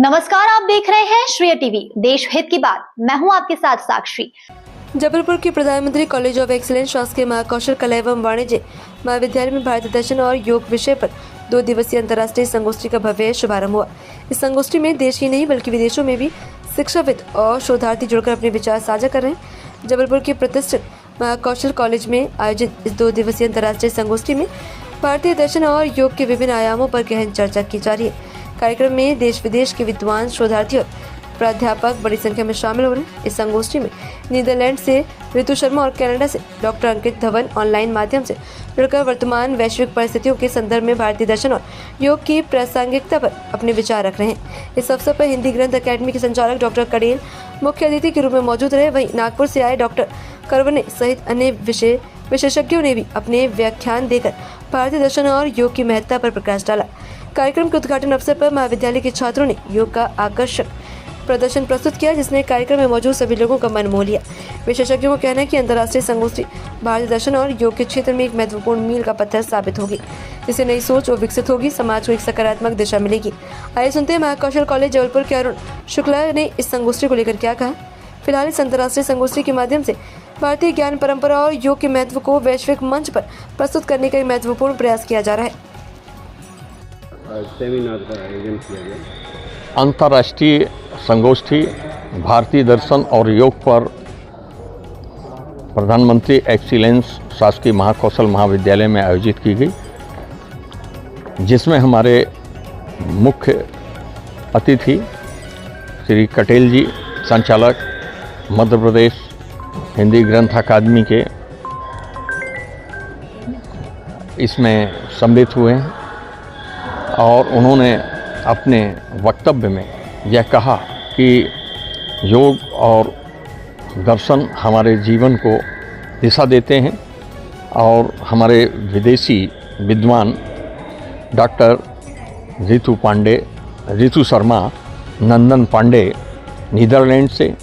नमस्कार, आप देख रहे हैं श्रेय टीवी, देश हित की बात। मैं हूं आपके साथ साक्षी। जबलपुर के प्रधानमंत्री कॉलेज ऑफ एक्सीलेंस शासकीय महाकौशल कला एवं वाणिज्य महाविद्यालय में भारतीय दर्शन और योग विषय पर 2 दिवसीय अंतर्राष्ट्रीय संगोष्ठी का भव्य शुभारंभ हुआ। इस संगोष्ठी में देश ही नहीं बल्कि विदेशों में भी शिक्षाविद और शोधार्थी जुड़कर अपने विचार साझा कर रहे हैं। जबलपुर के प्रतिष्ठित महाकौशल कॉलेज में आयोजित इस 2 दिवसीय अंतर्राष्ट्रीय संगोष्ठी में भारतीय दर्शन और योग के विभिन्न आयामों पर गहन चर्चा की जा रही है। कार्यक्रम में देश विदेश के विद्वान, शोधार्थी और प्राध्यापक बड़ी संख्या में शामिल हो रहे हैं। इस संगोष्ठी में नीदरलैंड से ऋतु शर्मा और कनाडा से डॉक्टर अंकित धवन ऑनलाइन माध्यम से जुड़कर वर्तमान वैश्विक परिस्थितियों के संदर्भ में भारतीय दर्शन और योग की प्रासंगिकता पर अपने विचार रख रहे हैं। इस अवसर पर हिंदी ग्रंथ अकादमी के संचालक डॉक्टर कड़ेल मुख्य अतिथि के रूप में मौजूद रहे। वहीं नागपुर से आए डॉक्टर करवने सहित अन्य विशेषज्ञों ने भी अपने व्याख्यान देकर भारतीय दर्शन और योग की महत्ता पर प्रकाश डाला। कार्यक्रम के उद्घाटन अवसर पर महाविद्यालय के छात्रों ने योग का आकर्षक प्रदर्शन प्रस्तुत किया, जिसने कार्यक्रम में मौजूद सभी लोगों का मन मोह लिया। विशेषज्ञों का कहना है कि अंतर्राष्ट्रीय संगोष्ठी भारतीय दर्शन और योग के क्षेत्र में एक महत्वपूर्ण मील का पत्थर साबित होगी, जिससे नई सोच और विकसित होगी, समाज को एक सकारात्मक दिशा मिलेगी। आइए सुनते हैं महाकौशल कॉलेज जबलपुर के अरुण शुक्ला ने इस संगोष्ठी को लेकर क्या कहा। फिलहाल इस अंतर्राष्ट्रीय संगोष्ठी के माध्यम से भारतीय ज्ञान परंपरा और योग के महत्व को वैश्विक मंच पर प्रस्तुत करने का एक महत्वपूर्ण प्रयास किया जा रहा है। सेमिनार का आयोजन किया गया। अंतर्राष्ट्रीय संगोष्ठी भारतीय दर्शन और योग पर प्रधानमंत्री एक्सीलेंस शासकीय महाकौशल महाविद्यालय में आयोजित की गई, जिसमें हमारे मुख्य अतिथि श्री कटेल जी, संचालक मध्य प्रदेश हिंदी ग्रंथ अकादमी के, इसमें सम्मिलित हुए हैं और उन्होंने अपने वक्तव्य में यह कहा कि योग और दर्शन हमारे जीवन को दिशा देते हैं और हमारे विदेशी विद्वान डॉक्टर ऋतु शर्मा, नंदन पांडे नीदरलैंड से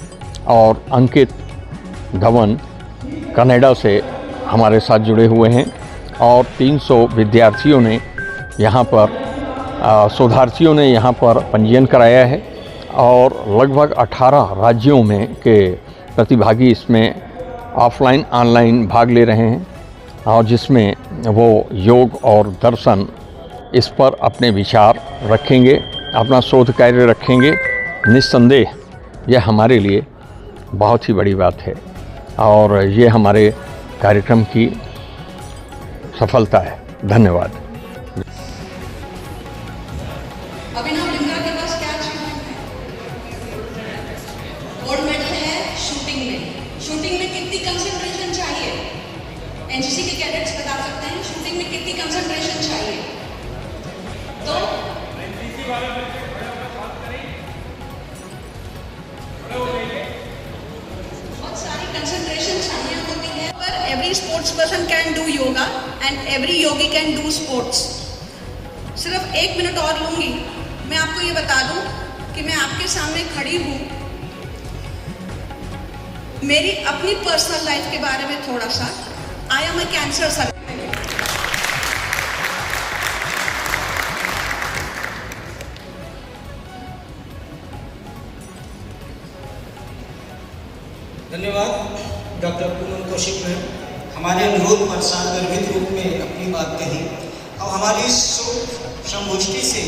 और अंकित धवन कनाडा से हमारे साथ जुड़े हुए हैं और 300 विद्यार्थियों ने यहाँ पर शोधार्थियों ने यहाँ पर पंजीयन कराया है और लगभग 18 राज्यों में के प्रतिभागी इसमें ऑफलाइन ऑनलाइन भाग ले रहे हैं और जिसमें वो योग और दर्शन इस पर अपने विचार रखेंगे, अपना शोध कार्य रखेंगे। निस्संदेह यह हमारे लिए बहुत ही बड़ी बात है और ये हमारे कार्यक्रम की सफलता है। धन्यवाद। गोल्ड मेडल है शूटिंग में कितनी कंसंट्रेशन चाहिए? एनसीसी के कैडेट्स बता सकते हैं शूटिंग में कितनी कंसंट्रेशन चाहिए? तो बहुत सारी कंसंट्रेशन चाहिए होती है, पर every sports person can do yoga and every Yogi can do sports. सिर्फ 1 मिनट और लूंगी। मैं आपको ये बता दूं कि मैं आपके सामने खड़ी हूँ, मेरी अपनी पर्सनल लाइफ के बारे में थोड़ा सा। I am a cancer surgeon. धन्यवाद डॉक्टर पूनम कौशिक मैम, हमारे अनुरोध पर सादगर्भित रूप में अपनी बात कही और हमारी इस संगोष्ठी से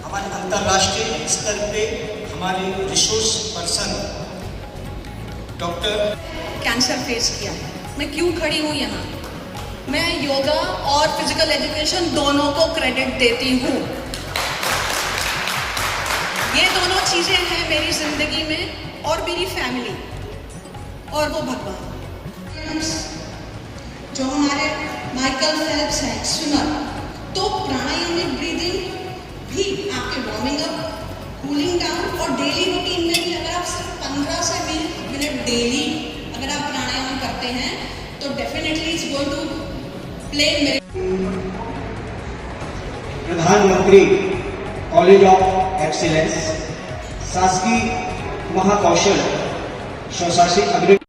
हमारे अंतर्राष्ट्रीय स्तर पे हमारे resource person doctor cancer face किया है। मैं क्यों खड़ी हूँ यहाँ? मैं योगा और फिजिकल एजुकेशन दोनों को क्रेडिट देती हूँ। ये दोनों चीजें हैं मेरी जिंदगी में और मेरी फैमिली और वो भगवान। जो हमारे माइकल फेल्प्स हैं स्विमर, तो प्राणायामिक ब्रीदिंग भी आपके वार्मिंग अप, कूलिंग डाउन और डेली रूटीन में भी अगर आप सिर्फ 15 से 20 मिनट डेली अगर आप प्राणायाम करते हैं तो definitely it's going to play मेरे। प्रधानमंत्री कॉलेज ऑफ एक्सीलेंस शासकीय महाकौशल स्वशासित